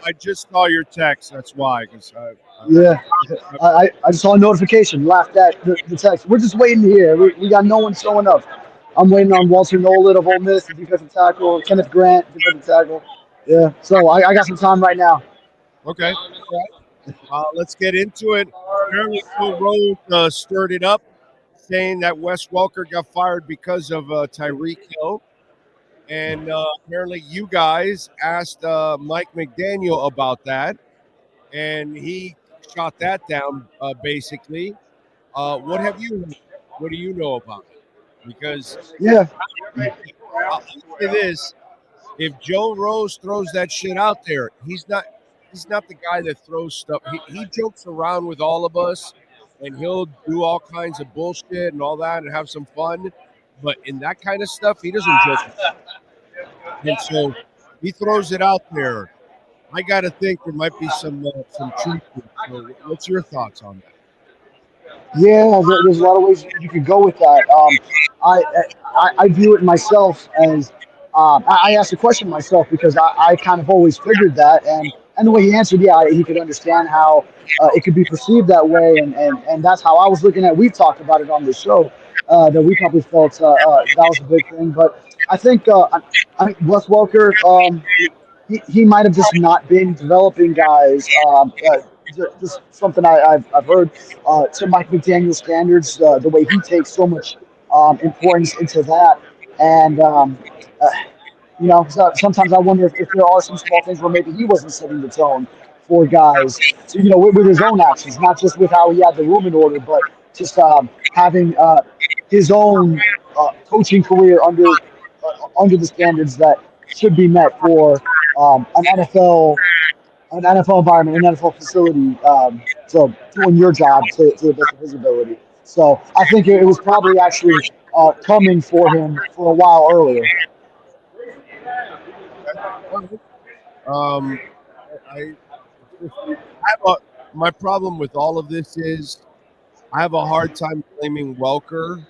I just saw your text. That's why. Yeah, I just saw a notification. Laughed at the text. We're just waiting here. We got no one showing up. I'm waiting on Walter Nolan of Ole Miss, the defensive tackle. Kenneth Grant, defensive tackle. Yeah, so I got some time right now. Okay. Let's get into it. Apparently, Phil Rose stirred it up, saying that Wes Welker got fired because of Tyreek Hill. And apparently, you guys asked Mike McDaniel about that, and he shot that down basically. What have you? What do you know about it? Because Yeah, I'll say this: if Joe Rose throws that shit out there, he's not the guy that throws stuff. He jokes around with all of us, and he'll do all kinds of bullshit and all that and have some fun. But in that kind of stuff, he doesn't joke. And so he throws it out there. I got to think there might be some truth to it. So what's your thoughts on that? yeah. There's a lot of ways you could go with that. I view it myself as I asked the question myself because I kind of always figured that, and the way he answered, yeah, he could understand how it could be perceived that way, and that's how I was looking at. We've talked about it on the show that we probably felt that was a big thing, but I think Wes Welker. He might have just not been developing guys. Just something I've heard to Mike McDaniel standards, the way he takes so much importance into that. And, so sometimes I wonder if there are some small things where maybe he wasn't setting the tone for guys, so, with his own actions, not just with how he had the room in order, but just having his own coaching career under the standards that should be met for an NFL environment, an NFL facility. So doing your job to the best of his ability. So I think it was probably actually coming for him for a while earlier. Um, I, I have my problem with all of this is I have a hard time blaming Welker,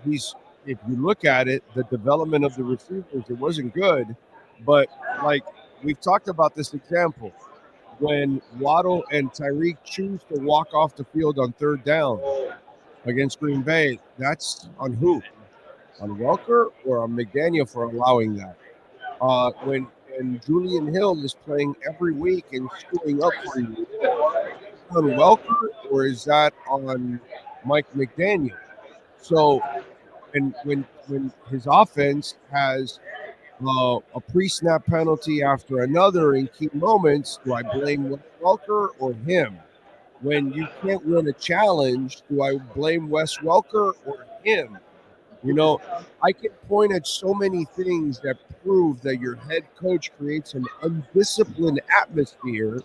he's. If you look at it, the development of the receivers, it wasn't good. But like we've talked about this example, when Waddle and Tyreek choose to walk off the field on third down against Green Bay, that's on who? On Welker or on McDaniel for allowing that? When and Julian Hill is playing every week and screwing up for you, on Welker or is that on Mike McDaniel? So, and when his offense has a pre-snap penalty after another in key moments, do I blame Wes Welker or him? When you can't win a challenge, do I blame Wes Welker or him? You know, I can point at so many things that prove that your head coach creates an undisciplined atmosphere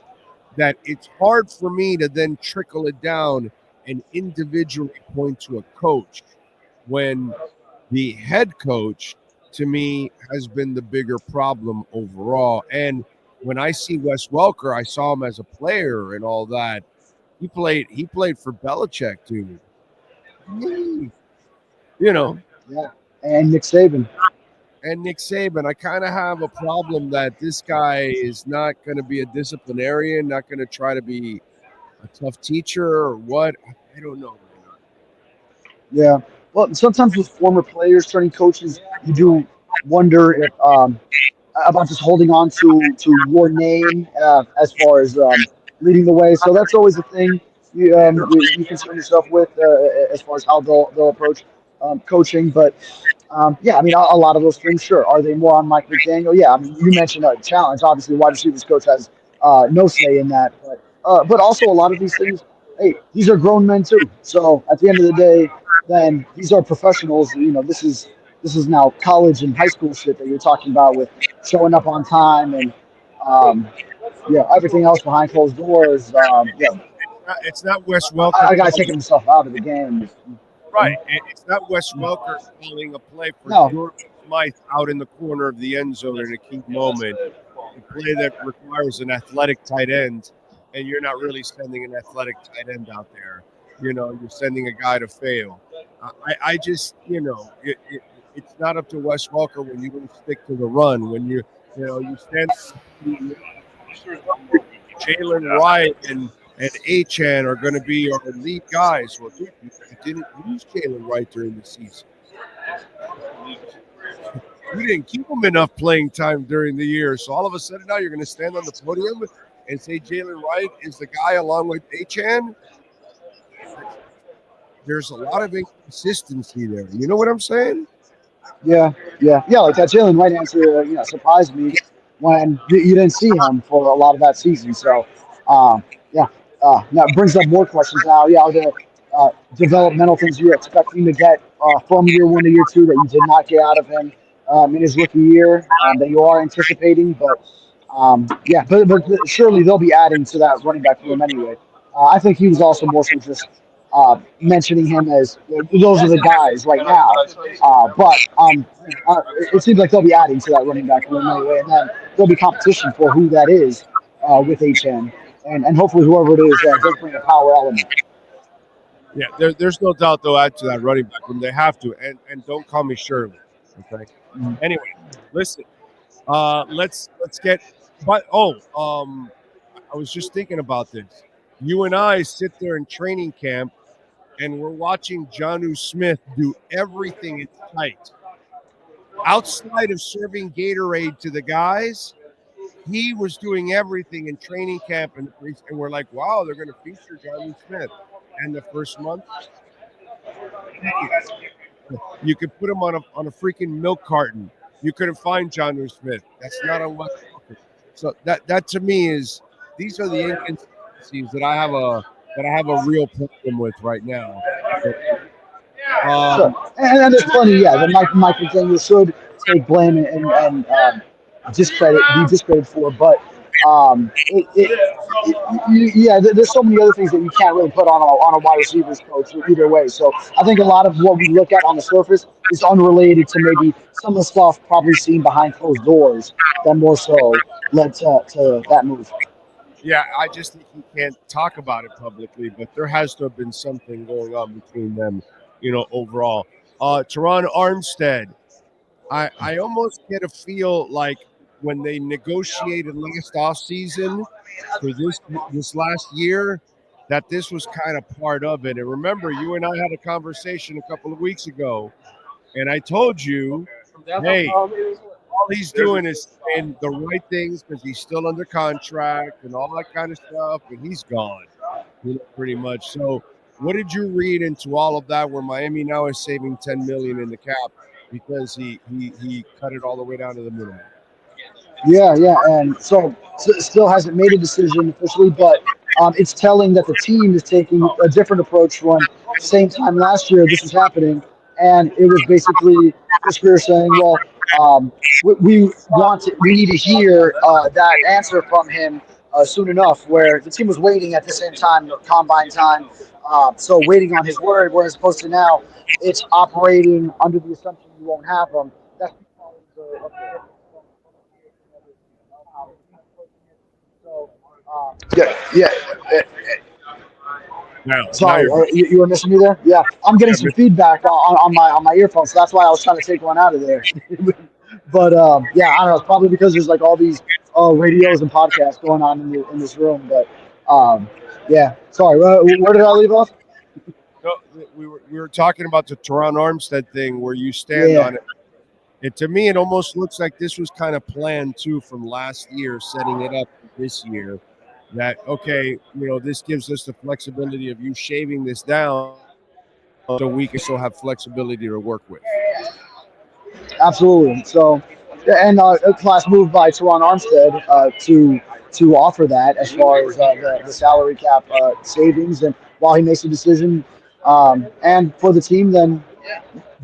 that it's hard for me to then trickle it down and individually point to a coach when the head coach to me has been the bigger problem overall. And when I see Wes Welker, I saw him as a player and all that. He played for Belichick, dude. You know, Yeah, and Nick Saban. and Nick Saban. I kind of have a problem that this guy is not going to be a disciplinarian, not going to try to be a tough teacher or what. I don't know. Yeah. Well, sometimes with former players turning coaches, you do wonder if about just holding on to your name as far as leading the way. So that's always a thing you concern yourself with as far as how they'll approach coaching. But yeah, I mean, a lot of those things, sure. Are they more on Mike McDaniel? Yeah, I mean, you mentioned a challenge. Obviously, wide receivers coach has no say in that. But also a lot of these things, hey, these are grown men too. So at the end of the day, then these are professionals. This is now college and high school shit that you're talking about with showing up on time and um, yeah, everything else behind closed doors. Yeah, It's not Wes Welker. I got taking himself out of the game. Right. It's not Wes Welker calling a play for No, Jordan Smythe out in the corner of the end zone in a key moment. A play that requires an athletic tight end, and you're not really sending an athletic tight end out there. You're sending a guy to fail. I just, it's not up to Wes Welker when you don't stick to the run. When you stand Jalen Wright and Achan are going to be our lead guys. Well, dude, you didn't use Jalen Wright during the season. You didn't keep him enough playing time during the year. So all of a sudden now you're going to stand on the podium and say Jalen Wright is the guy along with Achan. There's a lot of inconsistency there. You know what I'm saying? Yeah. Like that Jalen Wright answer, surprised me when you didn't see him for a lot of that season. So, yeah, that brings up more questions now. Yeah, the developmental things you're expecting to get from year one to year two that you did not get out of him in his rookie year that you are anticipating. But yeah, but surely they'll be adding to that running back room anyway. I think he was also more so just mentioning him as those are the guys right now. But it seems like they'll be adding to that running back room anyway, and then there'll be competition for who that is with HN, and hopefully whoever it is does bring a power element. Yeah, there's no doubt they'll add to that running back room. They have to, and don't call me Shirley. Okay. Mm-hmm. Anyway, listen. Let's get. But I was just thinking about this. You and I sit there in training camp, and we're watching Jonnu Smith do everything in sight. Outside of serving Gatorade to the guys, he was doing everything in training camp, and we're like, wow, they're going to feature Jonnu Smith. And the first month, you could put him on a freaking milk carton. You couldn't find Jonnu Smith. That's not on West. So that to me is these are the inconsistencies that I have a real problem with right now. And there's plenty, yeah, that Mike McDaniel should take blame and be discredited for, but yeah, there's so many other things that you can't really put on a wide receivers coach either way. So I think a lot of what we look at on the surface is unrelated to maybe some of the stuff probably seen behind closed doors that more so led to that move. Yeah, I just think he can't talk about it publicly, but there has to have been something going on between them, overall. Terron Armstead, I almost get a feel like when they negotiated last offseason for this last year, that this was kind of part of it. And remember, you and I had a conversation a couple of weeks ago, and I told you, hey, all he's doing is saying the right things because he's still under contract and all that kind of stuff, and he's gone, pretty much. So what did you read into all of that where Miami now is saving $10 million in the cap because he cut it all the way down to the minimum? Yeah, and so still hasn't made a decision officially, but it's telling that the team is taking a different approach when same time last year this was happening, and it was basically Chris Greer saying, well, we need to hear that answer from him soon enough, where the team was waiting at the same time, combine time, so waiting on his word, whereas opposed to now, it's operating under the assumption you won't have him. That's yeah. Sorry, you were missing me there. Yeah, I'm getting some feedback on my earphones, so that's why I was trying to take one out of there. But yeah, I don't know. It's probably because there's like all these radios and podcasts going on in this room. But yeah, sorry. Where did I leave off? No, we were talking about the Terron Armstead thing where you stand on it. And to me, it almost looks like this was kind of planned too from last year, setting it up this year. That okay, this gives us the flexibility of you shaving this down, so we can still have flexibility to work with. Absolutely. So, and a class move by Terron Armstead to offer that as far as the salary cap savings, and while he makes a decision, and for the team, then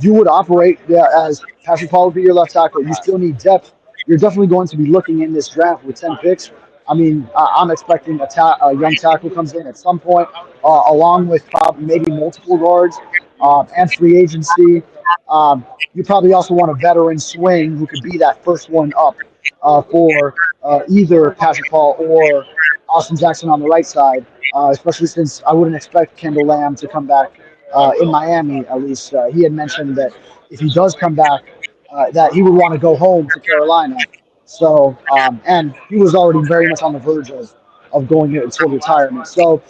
you would operate as Patrick Paul would be your left tackle. You still need depth. You're definitely going to be looking in this draft with 10 picks. I mean, I'm expecting a young tackle comes in at some point, along with maybe multiple guards and free agency. You probably also want a veteran swing who could be that first one up for either Patrick Paul or Austin Jackson on the right side, especially since I wouldn't expect Kendall Lamb to come back in Miami, at least. He had mentioned that if he does come back, that he would want to go home to Carolina. So, and he was already very much on the verge of going toward retirement. So,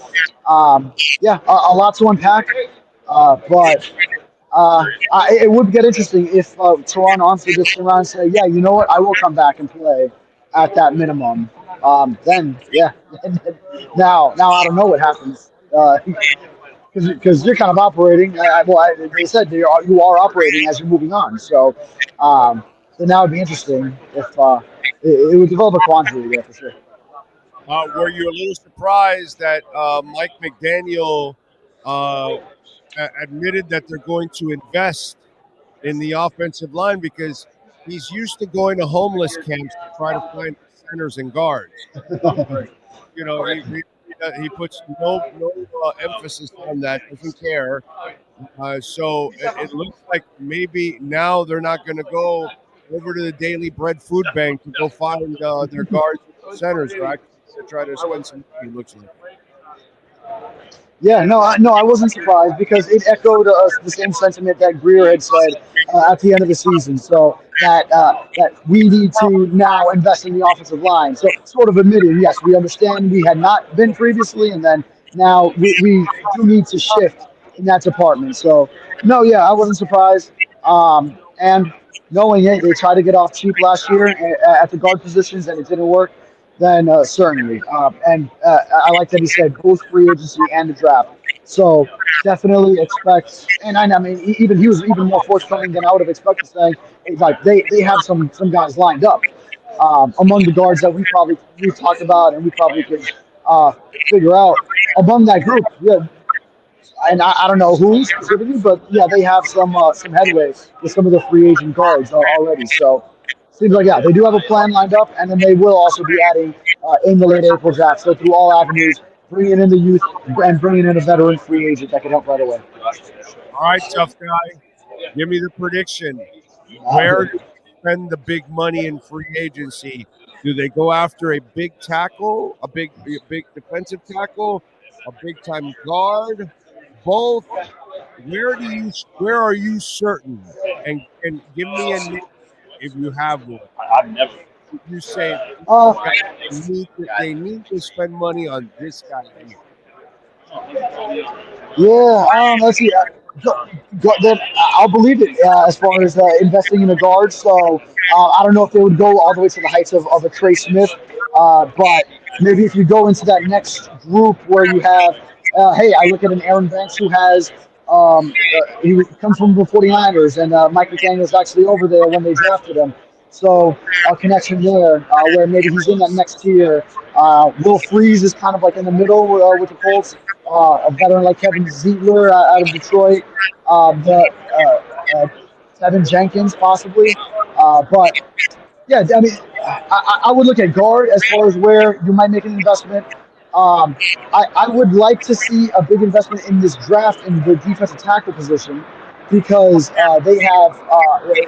yeah, a lot to unpack. But it would get interesting if Terron Armstead just turned around and said, "Yeah, you know what? I will come back and play at that minimum." Then, yeah, now I don't know what happens because you're kind of operating. They said you are operating as you're moving on. So, then that would be interesting if it would develop a quandary there for sure. Were you a little surprised that Mike McDaniel uh, admitted that they're going to invest in the offensive line because he's used to going to homeless camps to try to find centers and guards. You know, he puts no emphasis on that. Doesn't care. So it looks like maybe now they're not going to go over to the Daily Bread Food Bank to go find their guards and centers. They're actually going to try to spend some money. Looks like. Yeah, no, I wasn't surprised because it echoed the same sentiment that Greer had said at the end of the season. So that we need to now invest in the offensive line. So sort of admitting, yes, we understand we had not been previously, and then now we do need to shift in that department. So no, yeah, I wasn't surprised. And knowing it, they tried to get off cheap last year at the guard positions, and it didn't work. Then certainly. And I like that he said both free agency and the draft. So definitely expect, and I mean, even he was even more forthcoming than I would have expected, saying like they have some guys lined up among the guards that we've talked about and we probably could figure out among that group. Yeah, and I don't know who specifically, but yeah, they have some headway with some of the free agent guards already. So seems like yeah, they do have a plan lined up, and then they will also be adding in the late April draft. So through all avenues, bringing in the youth and bringing in a veteran free agent that can help right away. All right, tough guy. Give me the prediction. Where do they spend the big money in free agency? Do they go after a big tackle, a big defensive tackle, a big time guard, both? Where are you certain? And give me a name if you have one. You say Uh, they need to spend money on this guy here. Yeah, let's see. Then I'll believe it as far as investing in a guard. So I don't know if they would go all the way to the heights of a Trey Smith, but maybe if you go into that next group where you have, hey, I look at an Aaron Banks who has, he comes from the 49ers, and Mike McDaniel's actually over there when they drafted him. So a connection there where maybe he's in that next tier. Will Freeze is kind of like in the middle with the Colts. A veteran like Kevin Ziegler out of Detroit, the Tevin Jenkins possibly. But yeah, I mean, I would look at guard as far as where you might make an investment. I would like to see a big investment in this draft in the defensive tackle position because they have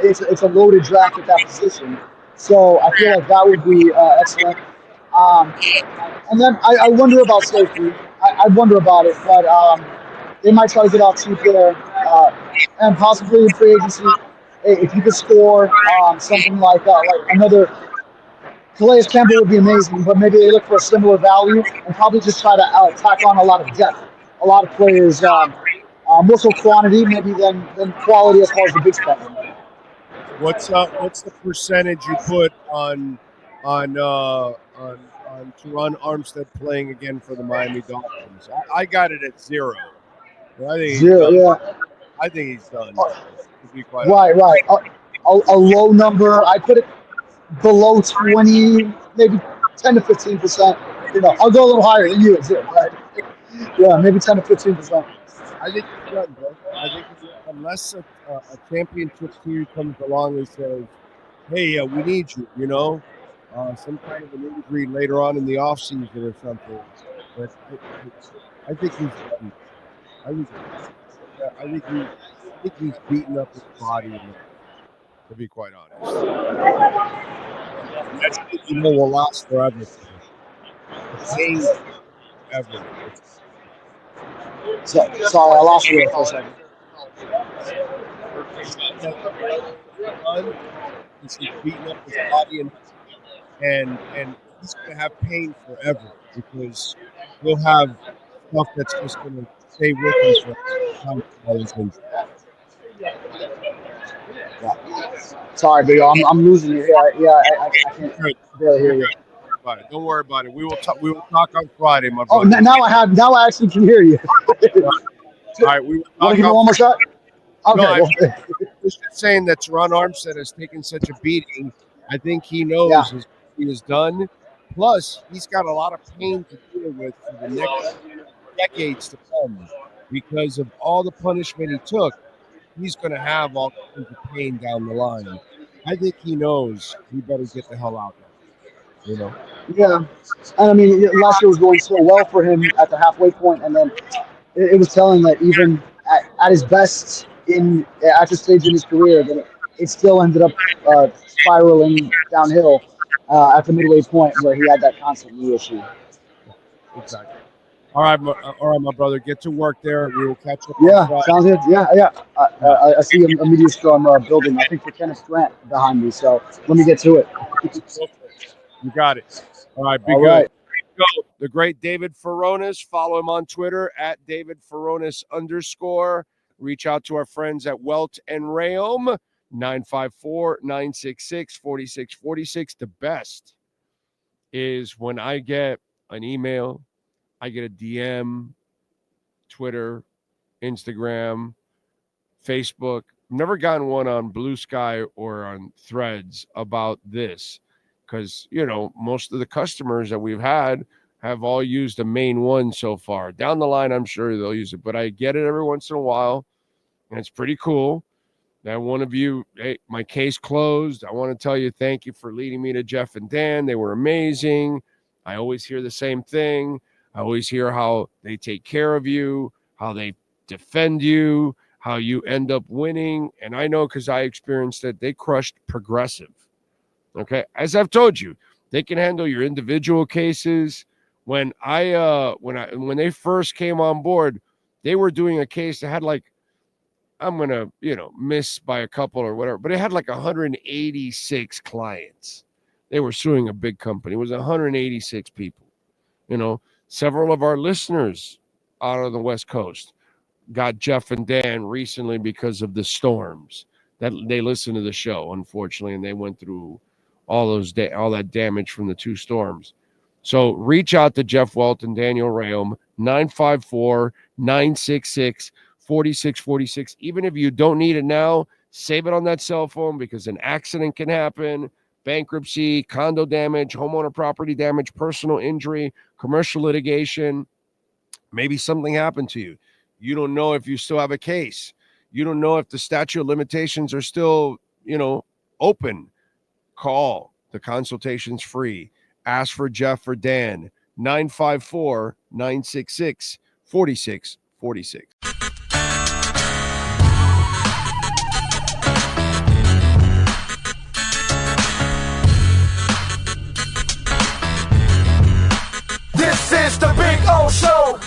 it's a loaded draft at that position. So I feel like that would be excellent. Um, and then I wonder about safety. I wonder about it, but they might try to get off cheap there, and possibly in free agency. Hey, if you could score something like that, like another Calais Campbell would be amazing, but maybe they look for a similar value and probably just try to tack on a lot of depth, a lot of players, more so quantity maybe than quality as far as the big spectrum. What's the percentage you put on Terron Armstead playing again for the Miami Dolphins? I got it at 0. I think he's Zero, done. yeah, I think he's done. To be quite honest. right. A low number. I put it below 20, maybe 10 to 15%. I'll go a little higher than you at zero, right? Yeah, maybe 10 to 15%. I think he's done, bro. I think unless a championship team comes along and says, "Hey, we need you," some kind of an injury later on in the offseason or something. But I think he's done. I think I think he's beaten up his body enough, to be quite honest. And that's will last forever. The pain ever. So, sorry, I lost you there for a second. He's beaten up his body enough and he's going to have pain forever because he'll have stuff that's just going to stay with him for all his injuries. Sorry, but I'm losing you. I can't barely hear you. Don't worry about it. We will talk. We will talk on Friday, my Oh, brother. now I actually can hear you. All right, we will talk. Want to give him one more shot? Okay. No, I was just saying that Terron Armstead has taken such a beating. I think he knows he is done. Plus, he's got a lot of pain to deal with for the next decades to come because of all the punishment he took. He's going to have all kinds of pain down the line. I think he knows he better get the hell out now. You know. Yeah, and I mean, last year was going so well for him at the halfway point, and then it was telling that even at his best at this stage in his career, that it still ended up spiraling downhill at the midway point where he had that constant knee issue. Exactly. All right, my brother. Get to work there. We will catch up. Yeah, sounds good. Yeah. I see a media storm building. I think for Kenneth Grant behind me. So let me get to it. You got it. All right, be All good. right. Go. The great David Furones. Follow him on Twitter at David Furones _. Reach out to our friends at Welt Rheaume 954-966-4646. The best is when I get an email, I get a DM, Twitter, Instagram, Facebook. Never gotten one on Blue Sky or on Threads about this because, most of the customers that we've had have all used the main one so far. Down the line, I'm sure they'll use it, but I get it every once in a while, and it's pretty cool that one of you, hey, my case closed. I want to tell you thank you for leading me to Jeff and Dan. They were amazing. I always hear the same thing. I always hear how they take care of you, how they defend you, how you end up winning. And I know because I experienced that they crushed Progressive. Okay. As I've told you, they can handle your individual cases. When they first came on board, they were doing a case that had I'm going to, miss by a couple or whatever, but it had 186 clients. They were suing a big company. It was 186 people. Several of our listeners out on the West Coast got Jeff and Dan recently because of the storms that they listened to the show, unfortunately, and they went through all that damage from the two storms. So reach out to Jeff Welt and Daniel Rheaume, 954-966-4646. Even if you don't need it now, save it on that cell phone because an accident can happen. Bankruptcy, condo damage, homeowner property damage, personal injury, commercial litigation. Maybe something happened to you. You don't know if you still have a case. You don't know if the statute of limitations are still, open. Call. The consultation's free. Ask for Jeff or Dan. 954-966-4646. This is the Big O Show.